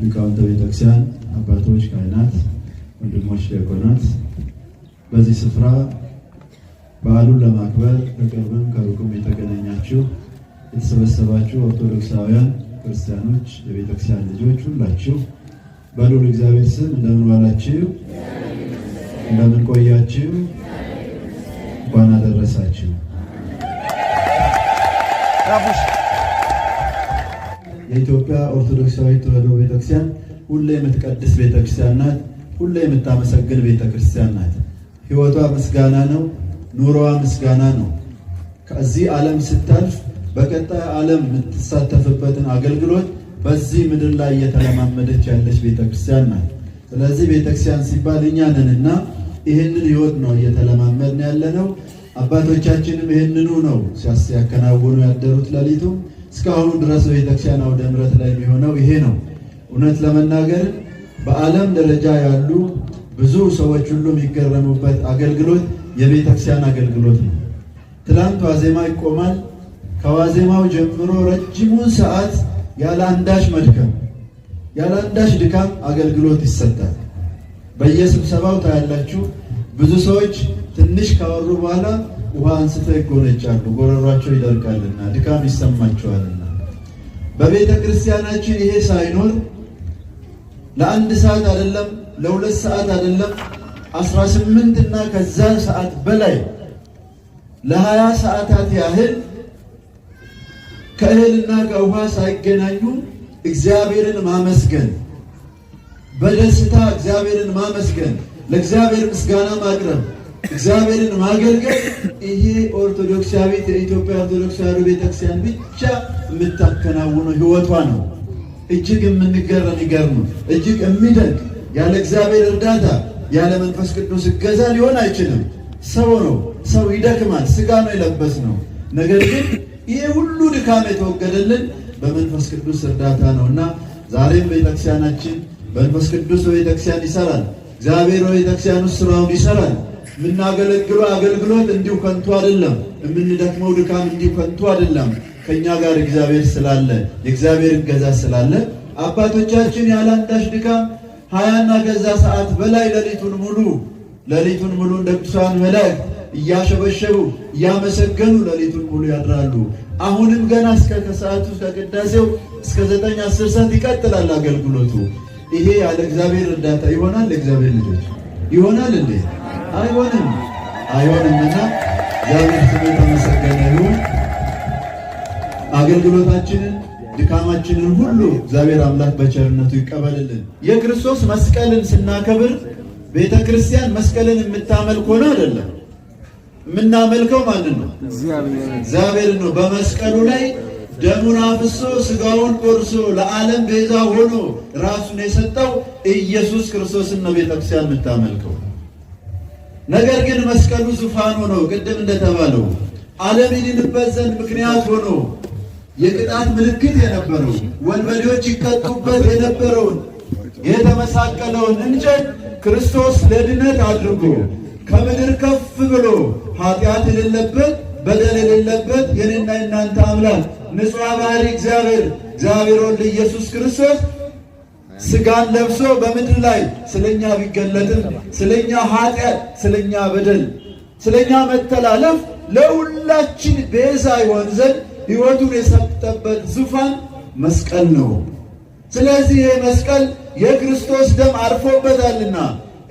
ሊቃውንተ ቤተክርስቲያን አባቶች፣ ካህናት፣ ወንድሞች ዲያቆናት በዚህ ስፍራ በዓሉን ለማክበር ከቅርብም ከሩቅም የተገናኛችሁ የተሰበሰባችሁ ኦርቶዶክሳውያን ክርስቲያኖች፣ የቤተክርስቲያን ልጆች ሁላችሁ በልዑል እግዚአብሔር ስም እንደምን ዋላችሁ? እንደምን ቆያችሁ? እንኳን አደረሳችሁ። የኢትዮጵያ ኦርቶዶክሳዊት ተዋሕዶ ቤተክርስቲያን ሁሌ የምትቀድስ ቤተክርስቲያን ናት። ሁሌ የምታመሰግን ቤተክርስቲያን ናት። ሕይወቷ ምስጋና ነው። ኑሮዋ ምስጋና ነው። ከዚህ ዓለም ስታልፍ በቀጣይ ዓለም የምትሳተፍበትን አገልግሎት በዚህ ምድር ላይ እየተለማመደች ያለች ቤተክርስቲያን ናት። ስለዚህ ቤተክርስቲያን ሲባል እኛ ነንና ይህንን ሕይወት ነው እየተለማመድን ያለነው። አባቶቻችንም ይህንኑ ነው ሲያከናውኑ ያደሩት። ሌሊቱ እስካሁኑ ድረስ ቤተክርስቲያን አውደ ምሕረት ላይ የሚሆነው ይሄ ነው። እውነት ለመናገር በዓለም ደረጃ ያሉ ብዙ ሰዎች ሁሉ የሚገረሙበት አገልግሎት የቤተክርስቲያን አገልግሎት ነው። ትላንት ዋዜማ ይቆማል። ከዋዜማው ጀምሮ ረጅሙን ሰዓት ያለ አንዳች መድከም ያለ አንዳች ድካም አገልግሎት ይሰጣል። በየስብሰባው ታያላችሁ። ብዙ ሰዎች ትንሽ ካወሩ በኋላ ውሃ አንስተው ይጎነጫሉ፣ ጎረሯቸው ይደርቃልና ድካም ይሰማቸዋልና። በቤተ ክርስቲያናችን ይሄ ሳይኖር ለአንድ ሰዓት አይደለም፣ ለሁለት ሰዓት አይደለም፣ 18 እና ከዛ ሰዓት በላይ ለ20 ሰዓታት ያህል ከእህልና ከውሃ ሳይገናኙ እግዚአብሔርን ማመስገን፣ በደስታ እግዚአብሔርን ማመስገን፣ ለእግዚአብሔር ምስጋና ማቅረብ፣ እግዚአብሔርን ማገልገል ይሄ ኦርቶዶክሳዊት የኢትዮጵያ ኦርቶዶክሳዊ ቤተክርስቲያን ብቻ የምታከናውነው ሕይወቷ ነው። እጅግ የሚገርም እጅግ የሚደንቅ ያለ እግዚአብሔር እርዳታ ያለ መንፈስ ቅዱስ እገዛ ሊሆን አይችልም። ሰው ነው፣ ሰው ይደክማል፣ ስጋ ነው የለበስ ነው። ነገር ግን ይሄ ሁሉ ድካም የተወገደልን በመንፈስ ቅዱስ እርዳታ ነውና ዛሬም ቤተክርስቲያናችን በመንፈስ ቅዱስ ቤተክርስቲያን ይሰራል። እግዚአብሔር ቤተክርስቲያን ውስጥ ስራውን ይሰራል። የምናገለግለው አገልግሎት እንዲሁ ከንቱ አይደለም። የምንደክመው ድካም እንዲሁ ከንቱ አይደለም። ከኛ ጋር እግዚአብሔር ስላለ የእግዚአብሔር እገዛ ስላለ አባቶቻችን ያለ አንዳች ድካም 20ና ከዛ ሰዓት በላይ ሌሊቱን ሙሉ እንደ ቅዱሳን መላእክት እያሸበሸቡ እያመሰገኑ ሌሊቱን ሙሉ ያድራሉ። አሁንም ገና እስከ ከሰዓቱ እስከ ቅዳሴው እስከ 9-10 ሰዓት ይቀጥላል አገልግሎቱ። ይሄ ያለ እግዚአብሔር እርዳታ ይሆናል? ለእግዚአብሔር ልጆች ይሆናል እንዴ? አይሆንምና እግዚአብሔር ስሙ የተመሰገነ ይሁን። አገልግሎታችንን ድካማችንን ሁሉ እግዚአብሔር አምላክ በቸርነቱ ይቀበልልን። የክርስቶስ መስቀልን ስናከብር ቤተ ክርስቲያን መስቀልን የምታመልክ ሆነ አይደለም። የምናመልከው ማንን ነው? እግዚአብሔር ነው። በመስቀሉ ላይ ደሙን አፍሶ ስጋውን ቆርሶ ለዓለም ቤዛ ሆኖ ራሱን የሰጠው ኢየሱስ ክርስቶስን ነው ቤተ ክርስቲያን የምታመልከው። ነገር ግን መስቀሉ ዙፋን ሆኖ ቅድም እንደተባለው ዓለም ይድንበት ዘንድ ምክንያት ሆኖ የቅጣት ምልክት የነበረው ወንበዴዎች ይቀጡበት የነበረውን የተመሳቀለውን እንጨት ክርስቶስ ለድነት አድርጎ ከምድር ከፍ ብሎ ኃጢአት የሌለበት በደል የሌለበት የኔና የናንተ አምላክ ንጹሕ ባህሪ እግዚአብሔር ወልድ ኢየሱስ ክርስቶስ ስጋን ለብሶ በምድር ላይ ስለኛ ቢገለጥም ስለኛ ኃጢአት፣ ስለኛ በደል፣ ስለኛ መተላለፍ ለሁላችን ቤዛ ይሆን ዘንድ ሕይወቱን የሰጠበት ዙፋን መስቀል ነው። ስለዚህ ይሄ መስቀል የክርስቶስ ደም አርፎበታልና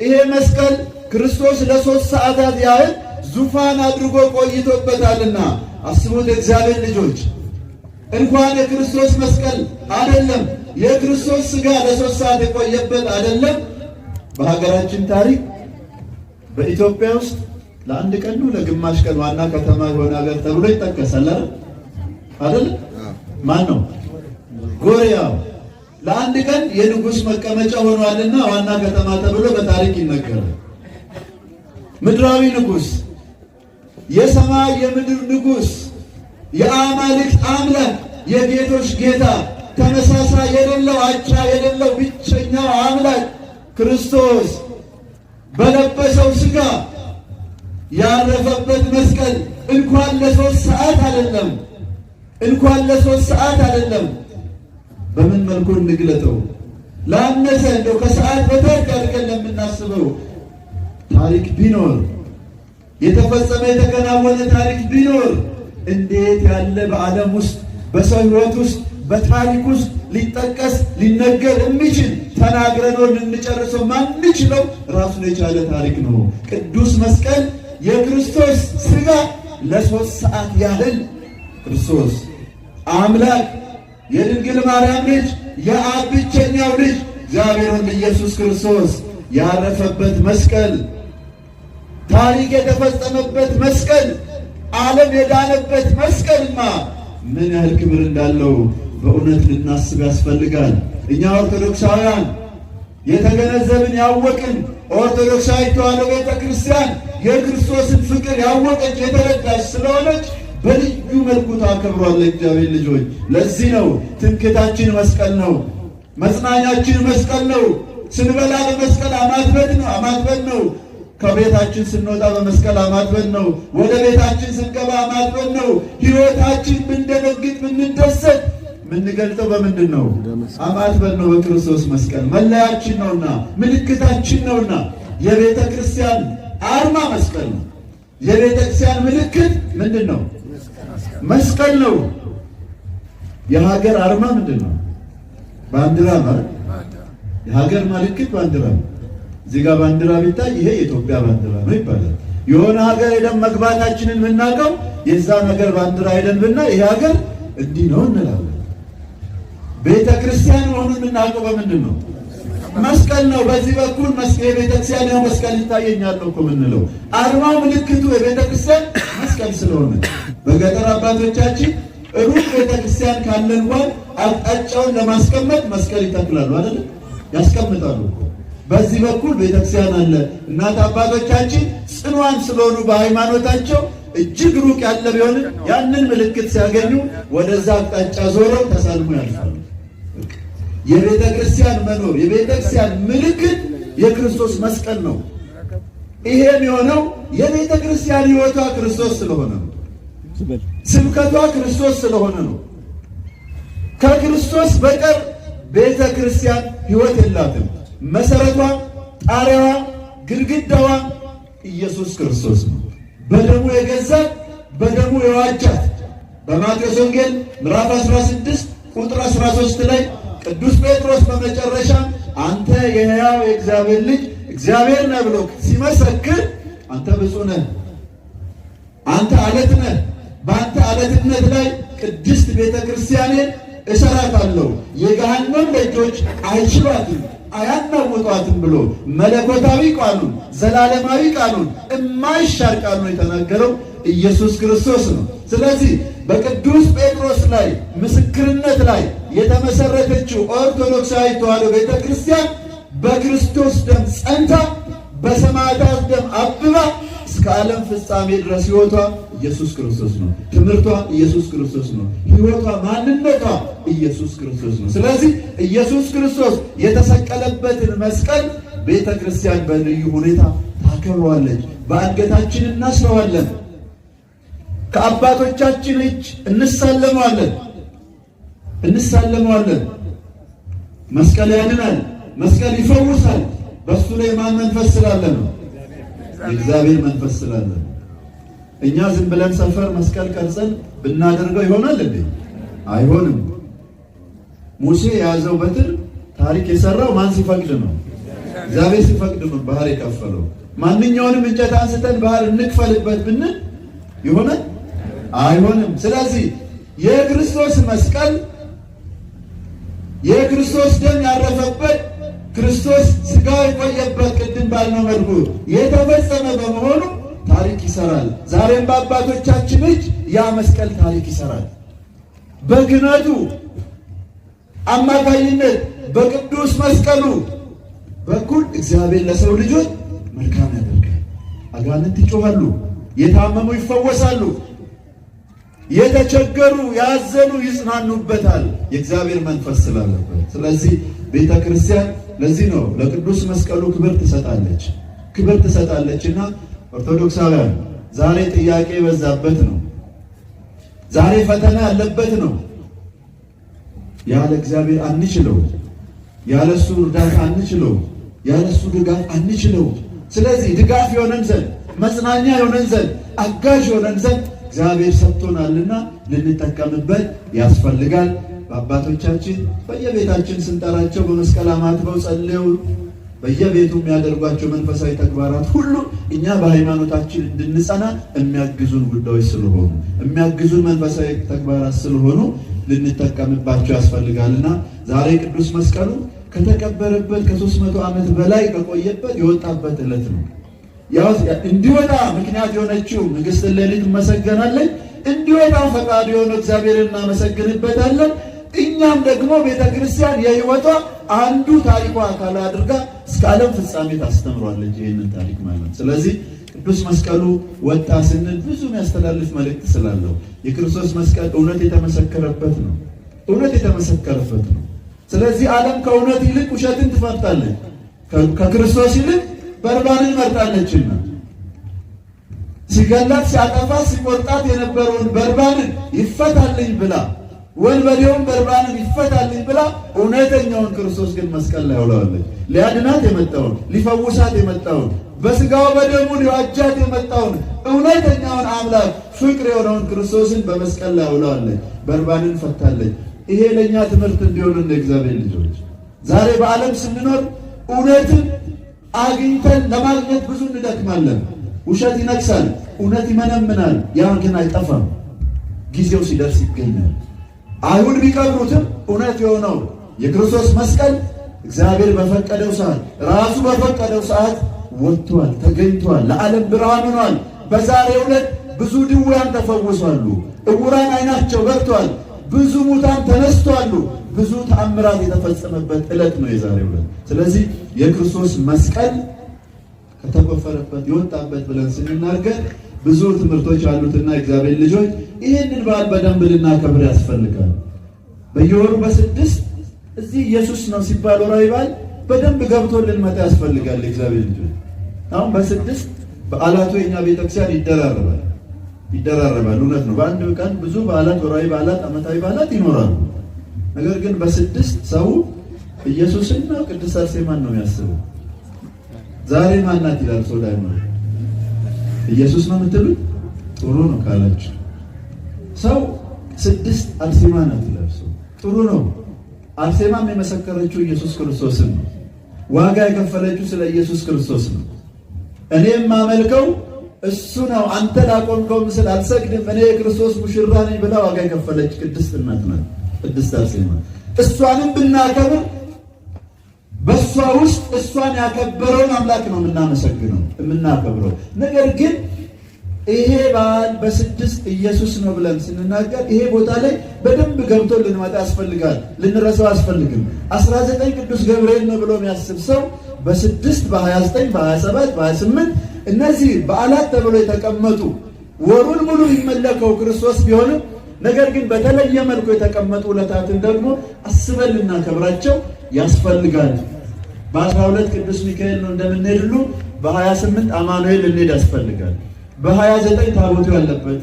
ይሄ መስቀል ክርስቶስ ለ3 ሰዓታት ያህል ዙፋን አድርጎ ቆይቶበታልና አስቡት እግዚአብሔር ልጆች፣ እንኳን የክርስቶስ መስቀል አይደለም የክርስቶስ ሥጋ ለ3 ሰዓት የቆየበት አይደለም። በሀገራችን ታሪክ በኢትዮጵያ ውስጥ ለአንድ ቀን ነው ለግማሽ ቀን ዋና ከተማ የሆነ ሀገር ተብሎ ይጠቀሳል አይደል? ማን ነው? ጎሪያ ለአንድ ቀን የንጉሥ መቀመጫ ሆኗልና ዋና ከተማ ተብሎ በታሪክ ይነገራል። ምድራዊ ንጉሥ፣ የሰማይ የምድር ንጉሥ፣ የአማልክት አምላክ፣ የጌቶች ጌታ፣ ተመሳሳይ የሌለው አቻ የሌለው ብቸኛው አምላክ ክርስቶስ በለበሰው ሥጋ ያረፈበት መስቀል እንኳን ለ3 ሰዓት አይደለም በምን መልኩ እንግለጠው? ላነሰ እንደው ከሰዓት በታች አድርገን ለምናስበው ታሪክ ቢኖር የተፈጸመ የተከናወነ ታሪክ ቢኖር እንዴት ያለ በዓለም ውስጥ በሰው ሕይወት ውስጥ በታሪክ ውስጥ ሊጠቀስ ሊነገር የሚችል ተናግረነው ልንጨርሰው ማንችለው ራሱን የቻለ ታሪክ ነው። ቅዱስ መስቀል የክርስቶስ ሥጋ ለ3 ሰዓት ያህል ክርስቶስ አምላክ የድንግል ማርያም ልጅ የአብ ብቸኛው ልጅ እግዚአብሔር ወልድ ኢየሱስ ክርስቶስ ያረፈበት መስቀል፣ ታሪክ የተፈጸመበት መስቀል፣ ዓለም የዳነበት መስቀልማ ምን ያህል ክብር እንዳለው በእውነት ልናስብ ያስፈልጋል። እኛ ኦርቶዶክሳውያን የተገነዘብን ያወቅን ኦርቶዶክሳዊ ተዋሕዶ ቤተ ክርስቲያን የክርስቶስን ፍቅር ያወቀች የተረዳች ስለሆነች በልዩ መልኩ ታከብሯለች። እግዚአብሔር ልጆች፣ ለዚህ ነው ትምክህታችን መስቀል ነው፣ መጽናኛችን መስቀል ነው። ስንበላ በመስቀል አማትበን ነው። ከቤታችን ስንወጣ በመስቀል አማትበን ነው። ወደ ቤታችን ስንገባ አማትበን ነው። ሕይወታችን ብንደነግጥ ብንደሰት ምንገልጠው በምንድን ነው? አማትበን ነው። በክርስቶስ መስቀል መለያችን ነውና ምልክታችን ነውና የቤተ ክርስቲያን አርማ መስቀል ነው። የቤተ ክርስቲያን ምልክት ምንድን ነው? መስቀል ነው። የሀገር አርማ ምንድን ነው? ባንዲራ ማለት የሀገር ምልክት ባንዲራ ነው። እዚህ ጋር ባንዲራ ቢታይ ይሄ የኢትዮጵያ ባንዲራ ነው ይባላል። የሆነ ሀገር ሄደን መግባታችንን የምናውቀው የዛ ነገር ባንዲራ ሄደን ብናይ ይሄ ሀገር እንዲህ ነው እንላለን። ቤተ ክርስቲያን መሆኑን የምናውቀው በምንድን ነው? መስቀል ነው። በዚህ በኩል የቤተ ክርስቲያን ያው መስቀል ይታየኛል እኮ የምንለው አርማው ምልክቱ የቤተ ክርስቲያን መስቀል ስለሆነ በገጠር አባቶቻችን ሩቅ ቤተ ክርስቲያን ካለ እንኳን አቅጣጫውን ለማስቀመጥ መስቀል ይተክላሉ አይደል? ያስቀምጣሉ እኮ። በዚህ በኩል ቤተ ክርስቲያን አለ። እናት አባቶቻችን ጽኗን ስለሆኑ በሃይማኖታቸው እጅግ ሩቅ ያለ ቢሆንም ያንን ምልክት ሲያገኙ ወደዛ አቅጣጫ ዞረው ተሳልሞ ያልፋሉ። የቤተ ክርስቲያን መኖር የቤተ ክርስቲያን ምልክት የክርስቶስ መስቀል ነው። ይሄም የሆነው የቤተ ክርስቲያን ሕይወቷ ክርስቶስ ስለሆነ ነው። ስብከቷ ክርስቶስ ስለሆነ ነው። ከክርስቶስ በቀር ቤተ ክርስቲያን ሕይወት የላትም። መሰረቷ፣ ጣሪያዋ፣ ግድግዳዋ ኢየሱስ ክርስቶስ ነው። በደሙ የገዛት በደሙ የዋጃት በማቴዎስ ወንጌል ምዕራፍ 16 ቁጥር 13 ላይ ቅዱስ ጴጥሮስ በመጨረሻ አንተ የሕያው የእግዚአብሔር ልጅ እግዚአብሔር ነህ ብሎ ሲመሰክር አንተ ብፁዕ ነህ፣ አንተ አለት ነህ፣ በአንተ አለትነት ላይ ቅድስት ቤተ ክርስቲያኔን እሰራታለሁ፣ የገሃነም ደጆች አይችሏትም አያናውጧትም ብሎ መለኮታዊ ቃሉን ዘላለማዊ ቃሉን የማይሻር ቃሉን የተናገረው ኢየሱስ ክርስቶስ ነው። ስለዚህ በቅዱስ ጴጥሮስ ላይ ምስክርነት ላይ የተመሰረተችው ኦርቶዶክሳዊ ተዋሕዶ ቤተ ክርስቲያን በክርስቶስ ደም ጸንታ በሰማዕታት ደም አብባ እስከ ዓለም ፍጻሜ ድረስ ሕይወቷ ኢየሱስ ክርስቶስ ነው። ትምህርቷ ኢየሱስ ክርስቶስ ነው። ሕይወቷ፣ ማንነቷ ኢየሱስ ክርስቶስ ነው። ስለዚህ ኢየሱስ ክርስቶስ የተሰቀለበትን መስቀል ቤተ ክርስቲያን በልዩ ሁኔታ ታከብረዋለች። በአንገታችን እናስረዋለን። ከአባቶቻችን እጅ እንሳለመዋለን። መስቀል ያድናል። መስቀል ይፈውሳል። በሱ ላይ ማን መንፈስ ስላለ ነው? የእግዚአብሔር መንፈስ ስላለ ነው። እኛ ዝም ብለን ሰፈር መስቀል ቀርጸን ብናደርገው ይሆናል እንዴ? አይሆንም። ሙሴ የያዘው በትር ታሪክ የሰራው ማን ሲፈቅድ ነው? እግዚአብሔር ሲፈቅድ ነው ባህር የከፈለው። ማንኛውንም እንጨት አንስተን ባህር እንክፈልበት ብንል ይሆናል? አይሆንም። ስለዚህ የክርስቶስ መስቀል የክርስቶስ ደም ያረፈበት ክርስቶስ ሥጋው የቆየበት ቅድም ባልነው መልኩ የተፈጸመ በመሆኑ ታሪክ ይሰራል። ዛሬም በአባቶቻችን እጅ ያ መስቀል ታሪክ ይሰራል። በክህነቱ አማካኝነት በቅዱስ መስቀሉ በኩል እግዚአብሔር ለሰው ልጆች መልካም ያደርጋል። አጋንንት ይጮኻሉ፣ የታመሙ ይፈወሳሉ፣ የተቸገሩ ያዘኑ ይጽናኑበታል፣ የእግዚአብሔር መንፈስ ስላለበት። ስለዚህ ቤተ ክርስቲያን ለዚህ ነው ለቅዱስ መስቀሉ ክብር ትሰጣለችና ኦርቶዶክሳውያን ዛሬ ጥያቄ የበዛበት ነው። ዛሬ ፈተና ያለበት ነው። ያለ እግዚአብሔር አንችለው፣ ያለሱ እርዳታ አንችለው፣ ያለሱ ድጋፍ አንችለው። ስለዚህ ድጋፍ የሆነን ዘንድ፣ መጽናኛ የሆነን ዘንድ፣ አጋዥ የሆነን ዘንድ እግዚአብሔር ሰጥቶናልና ልንጠቀምበት ያስፈልጋል። በአባቶቻችን በየቤታችን ስንጠራቸው በመስቀል አማትበው ጸልየው በየቤቱ የሚያደርጓቸው መንፈሳዊ ተግባራት ሁሉ እኛ በሃይማኖታችን እንድንጸና የሚያግዙን ጉዳዮች ስለሆኑ የሚያግዙን መንፈሳዊ ተግባራት ስለሆኑ ልንጠቀምባቸው ያስፈልጋልና ዛሬ ቅዱስ መስቀሉ ከተቀበረበት ከ300 ዓመት በላይ ከቆየበት የወጣበት ዕለት ነው። ያው እንዲወጣ ምክንያት የሆነችው ንግሥት እሌኒ ትመሰገናለች። እንዲወጣ ፈቃድ የሆነው እግዚአብሔርን እናመሰግንበታለን። እኛም ደግሞ ቤተ ክርስቲያን የሕይወቷ አንዱ ታሪኳ አካል አድርጋ እስከ ዓለም ፍጻሜ ታስተምሯለች ይህንን ታሪክ ማለት። ስለዚህ ቅዱስ መስቀሉ ወጣ ስንል ብዙ የሚያስተላልፍ መልእክት ስላለው የክርስቶስ መስቀል እውነት የተመሰከረበት ነው። ስለዚህ ዓለም ከእውነት ይልቅ ውሸትን ትመርጣለች፣ ከክርስቶስ ይልቅ በርባንን መርጣለችና ሲገላት ሲያጠፋት ሲቆርጣት የነበረውን በርባንን ይፈታልኝ ብላ ወንበዴውን በርባንን ይፈታልኝ ብላ እውነተኛውን ክርስቶስ ግን መስቀል ላይ አውለዋለች። ሊያድናት የመጣውን ሊፈውሳት የመጣውን በሥጋው በደሙ ሊዋጃት የመጣውን እውነተኛውን አምላክ ፍቅር የሆነውን ክርስቶስን በመስቀል ላይ አውለዋለች። በርባንን ፈታለች። ይሄ ለእኛ ትምህርት እንዲሆን እንደ እግዚአብሔር ልጆች ዛሬ በዓለም ስንኖር እውነትን አግኝተን ለማግኘት ብዙ እንደክማለን። ውሸት ይነግሳል፣ እውነት ይመነምናል። ያን ግን አይጠፋም፣ ጊዜው ሲደርስ ይገኛል። አይሁድ ቢቀብሩትም እውነት የሆነው የክርስቶስ መስቀል እግዚአብሔር በፈቀደው ሰዓት ራሱ በፈቀደው ሰዓት ወጥቷል፣ ተገኝቷል፣ ለዓለም ብርሃን ሆኗል። በዛሬው ዕለት ብዙ ድውያን ተፈውሷሉ፣ ዕውራን ዓይናቸው በርቷል፣ ብዙ ሙታን ተነስቷሉ። ብዙ ተአምራት የተፈጸመበት ዕለት ነው የዛሬው ዕለት። ስለዚህ የክርስቶስ መስቀል ከተቆፈረበት የወጣበት ብለን ስንናገር ብዙ ትምህርቶች አሉትና እግዚአብሔር ልጆች ይህንን በዓል በደንብ ልናከብር ያስፈልጋል። በየወሩ በ6 እዚህ ኢየሱስ ነው ሲባል ወራዊ በዓል በደንብ ገብቶልን መጣ ያስፈልጋል። እግዚአብሔር ልጅ አሁን በስድስት በዓላቱ የኛ ቤተክርስቲያን ይደራረባል። እውነት ነው። በአንድ ቀን ብዙ በዓላት፣ ወራዊ በዓላት፣ ዓመታዊ በዓላት ይኖራሉ። ነገር ግን በስድስት ሰው ኢየሱስና ቅድስት አርሴማን ነው የሚያስበው። ዛሬ ማናት ይላል ሰው ላይ ነው ኢየሱስ ነው የምትሉት ጥሩ ነው ካላችሁ ሰው ስድስት አርሴማ ናት ይላል ሰው ጥሩ ነው። አርሴማም የመሰከረችው ኢየሱስ ክርስቶስን ነው። ዋጋ የከፈለችው ስለ ኢየሱስ ክርስቶስ ነው። እኔም ማመልከው እሱ ነው፣ አንተ ላቆምከው ምስል አልሰግድም፣ እኔ የክርስቶስ ሙሽራ ነኝ ብላ ዋጋ የከፈለች ቅድስት እናት ናት ቅድስት አርሴማ። እሷንም ብናከብር በእሷ ውስጥ እሷን ያከበረውን አምላክ ነው የምናከብረው። ነገር ግን ይሄ በዓል በስድስት ኢየሱስ ነው ብለን ስንናገር ይሄ ቦታ ላይ በደንብ ገብቶ ልንመጣ ያስፈልጋል። ልንረሳው አያስፈልግም። 19 ቅዱስ ገብርኤል ነው ብሎ የሚያስብ ሰው በስድስት በ29 በ27 በ28 እነዚህ በዓላት ተብሎ የተቀመጡ ወሩን ሙሉ የሚመለከው ክርስቶስ ቢሆንም ነገር ግን በተለየ መልኩ የተቀመጡ ዕለታትን ደግሞ አስበን ልናከብራቸው ያስፈልጋል። በ12 ቅዱስ ሚካኤል ነው እንደምንሄድ ሁሉ በ28 አማኑኤል ልንሄድ ያስፈልጋል። በ29 ታቦቱ ያለበት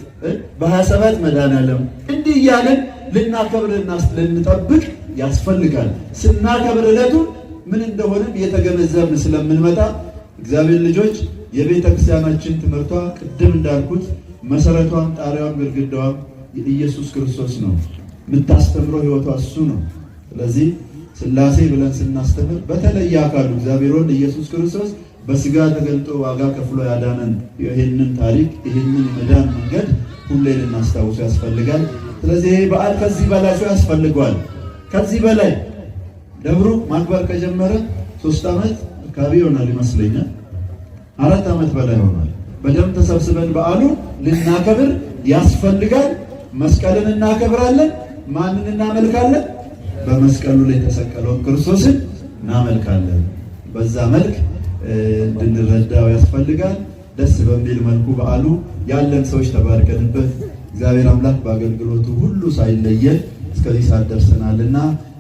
በ27 መድኃኔዓለም እንዲህ እያለን ልናከብርና ልንጠብቅ ያስፈልጋል። ስናከብር ዕለቱን ምን እንደሆነም እየተገነዘብን ስለምንመጣ እግዚአብሔር ልጆች የቤተ ክርስቲያናችን ትምህርቷ ቅድም እንዳልኩት መሰረቷም ጣሪያዋም ግድግዳዋም ኢየሱስ ክርስቶስ ነው። የምታስተምረው ሕይወቷ እሱ ነው። ስለዚህ ሥላሴ ብለን ስናስተምር በተለየ አካሉ እግዚአብሔር ወልድ ኢየሱስ ክርስቶስ በስጋ ተገልጦ ዋጋ ከፍሎ ያዳነን ይህንን ታሪክ ይህንን መዳን መንገድ ሁሌ ልናስታውሱ ያስፈልጋል። ስለዚህ ይሄ በዓል ከዚህ በላይ ያስፈልገዋል። ከዚህ በላይ ደብሩ ማክበር ከጀመረ 3 ዓመት አካባቢ ይሆናል ይመስለኛል። 4 ዓመት በላይ ሆኗል። በደንብ ተሰብስበን በዓሉ ልናከብር ያስፈልጋል። መስቀልን እናከብራለን። ማንን እናመልካለን? በመስቀሉ ላይ የተሰቀለውን ክርስቶስን እናመልካለን። በዛ መልክ እንድንረዳው ያስፈልጋል። ደስ በሚል መልኩ በዓሉ ያለን ሰዎች ተባርከንበት እግዚአብሔር አምላክ በአገልግሎቱ ሁሉ ሳይለየን እስከዚህ ሰዓት ደርሰናልና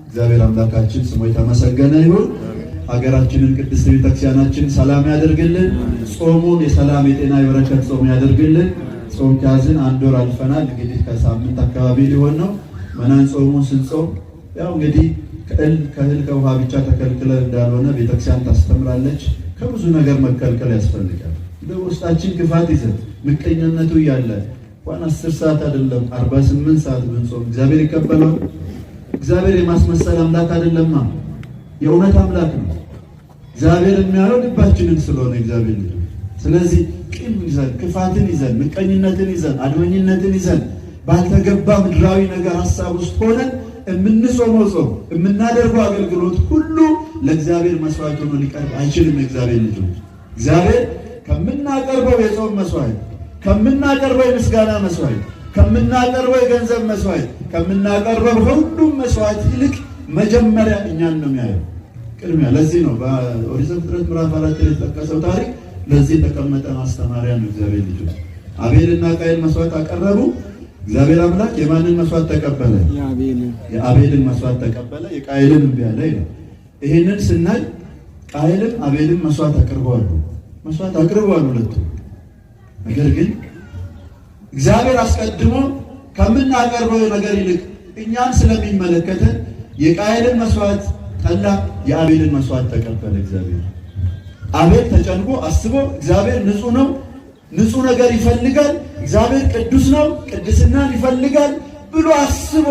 እግዚአብሔር አምላካችን ስሙ የተመሰገነ ይሁን። ሀገራችንን ቅድስት ቤተክርስቲያናችን ሰላም ያደርግልን። ጾሙን የሰላም የጤና የበረከት ጾም ያደርግልን። ጾም ከያዝን 1 ወር አልፈናል። እንግዲህ ከሳምንት አካባቢ ሊሆን ነው። መናን ጾሙን ስንጾም ያው እንግዲህ ከእህል ከውሃ ብቻ ተከልክለ እንዳልሆነ ቤተክርስቲያን ታስተምራለች። ከብዙ ነገር መከልከል ያስፈልጋል። በውስጣችን ክፋት ይዘን ምቀኝነቱ እያለ እንኳን 10 ሰዓት አይደለም 48 ሰዓት ብንጾም እግዚአብሔር ይቀበላል። እግዚአብሔር የማስመሰል አምላክ አይደለማ፣ የእውነት አምላክ ነው። እግዚአብሔር የሚያየው ልባችንን ስለሆነ እግዚአብሔር ልጅ። ስለዚህ ቂም ይዘን ክፋትን ይዘን ምቀኝነትን ይዘን አድመኝነትን ይዘን ባልተገባ ምድራዊ ነገር ሐሳብ ውስጥ ሆነን የምንጾመው ጾም የምናደርገው አገልግሎት ሁሉ ለእግዚአብሔር መስዋዕት ሆኖ ሊቀርብ አይችልም። እግዚአብሔር ልጆች እግዚአብሔር ከምናቀርበው የጾም መስዋዕት፣ ከምናቀርበው የምስጋና መስዋዕት፣ ከምናቀርበው የገንዘብ መስዋዕት፣ ከምናቀርበው ሁሉም መስዋዕት ይልቅ መጀመሪያ እኛን ነው የሚያየው ቅድሚያ። ለዚህ ነው በኦሪት ዘፍጥረት ምዕራፍ 4 ላይ የተጠቀሰው ታሪክ ለዚህ የተቀመጠ ማስተማሪያ ነው። እግዚአብሔር ልጆች አቤልና ቃየል መስዋዕት አቀረቡ። እግዚአብሔር አምላክ የማንን መስዋዕት ተቀበለ? የአቤልን መስዋዕት ተቀበለ። የቃየልን እምቢ አለ ይላል። ይሄንን ስናይ ቃየልም አቤልን መስዋዕት አቅርበዋል ሁለቱ። ነገር ግን እግዚአብሔር አስቀድሞ ከምናቀርበው ነገር ይልቅ እኛን ስለሚመለከተን የቃየልን መስዋዕት ጠላ፣ የአቤልን መስዋዕት ተቀበለ። እግዚአብሔር አቤል ተጨንቆ አስቦ እግዚአብሔር ንጹህ ነው፣ ንጹህ ነገር ይፈልጋል፣ እግዚአብሔር ቅዱስ ነው፣ ቅድስናን ይፈልጋል ብሎ አስቦ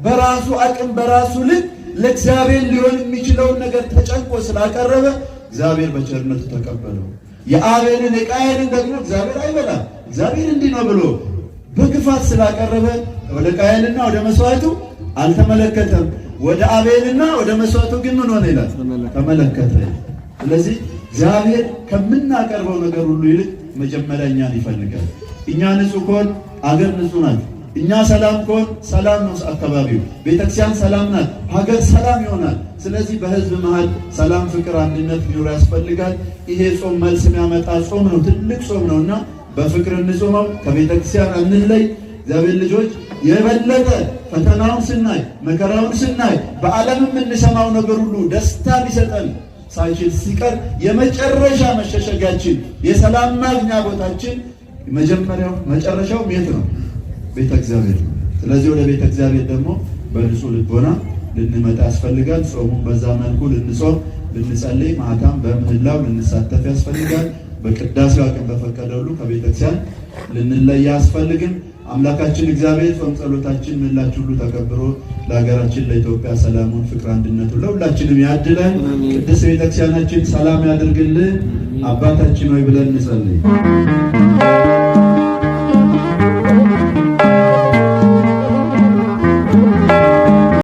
በራሱ አቅም በራሱ ልክ ለእግዚአብሔር ሊሆን የሚችለውን ነገር ተጨንቆ ስላቀረበ እግዚአብሔር በቸርነቱ ተቀበለው። የአቤልን የቃየልን ደግሞ እግዚአብሔር አይበላም። እግዚአብሔር እንዲህ ነው ብሎ በክፋት ስላቀረበ ወደ ቃየልና ወደ መስዋዕቱ አልተመለከተም። ወደ አቤልና ወደ መስዋዕቱ ግን ምን ሆነ ይላል? ተመለከተ። ስለዚህ እግዚአብሔር ከምናቀርበው ነገር ሁሉ ይልቅ መጀመሪያ እኛን ይፈልጋል። እኛ ንጹህ ከሆን አገር ንጹህ ናት። እኛ ሰላም ከሆን ሰላም ነው አካባቢው። ቤተክርስቲያን ሰላም ናት፣ ሀገር ሰላም ይሆናል። ስለዚህ በህዝብ መሃል ሰላም፣ ፍቅር፣ አንድነት ሊኖር ያስፈልጋል። ይሄ ጾም መልስ የሚያመጣ ጾም ነው፣ ትልቅ ጾም ነውና በፍቅር እንጾመው፣ ከቤተክርስቲያን እንለይ። እግዚአብሔር ልጆች የበለጠ ፈተናውን ስናይ መከራውን ስናይ በዓለም የምንሰማው ነገር ሁሉ ደስታ ሊሰጠን ሳይችል ሲቀር የመጨረሻ መሸሸጊያችን የሰላም ማግኛ ቦታችን መጀመሪያው መጨረሻው ቤት ነው፣ ቤተ እግዚአብሔር ነው። ስለዚህ ወደ ቤተ እግዚአብሔር ደግሞ በንጹህ ልቦና ልንመጣ ያስፈልጋል። ጾሙን በዛ መልኩ ልንጾም ልንጸልይ፣ ማታም በምህላው ልንሳተፍ ያስፈልጋል። በቅዳሴው አቅም በፈቀደ ሁሉ ከቤተክርስቲያን ልንለይ ያስፈልግም። አምላካችን እግዚአብሔር ጾም ጸሎታችን ምላችሁ ሁሉ ተቀብሎ ለሀገራችን ለኢትዮጵያ ሰላሙን፣ ፍቅር፣ አንድነቱን ለሁላችንም ያድለን። ቅድስት ቤተክርስቲያናችን ሰላም ያድርግልን። አባታችን ሆይ ብለን እንጸልይ።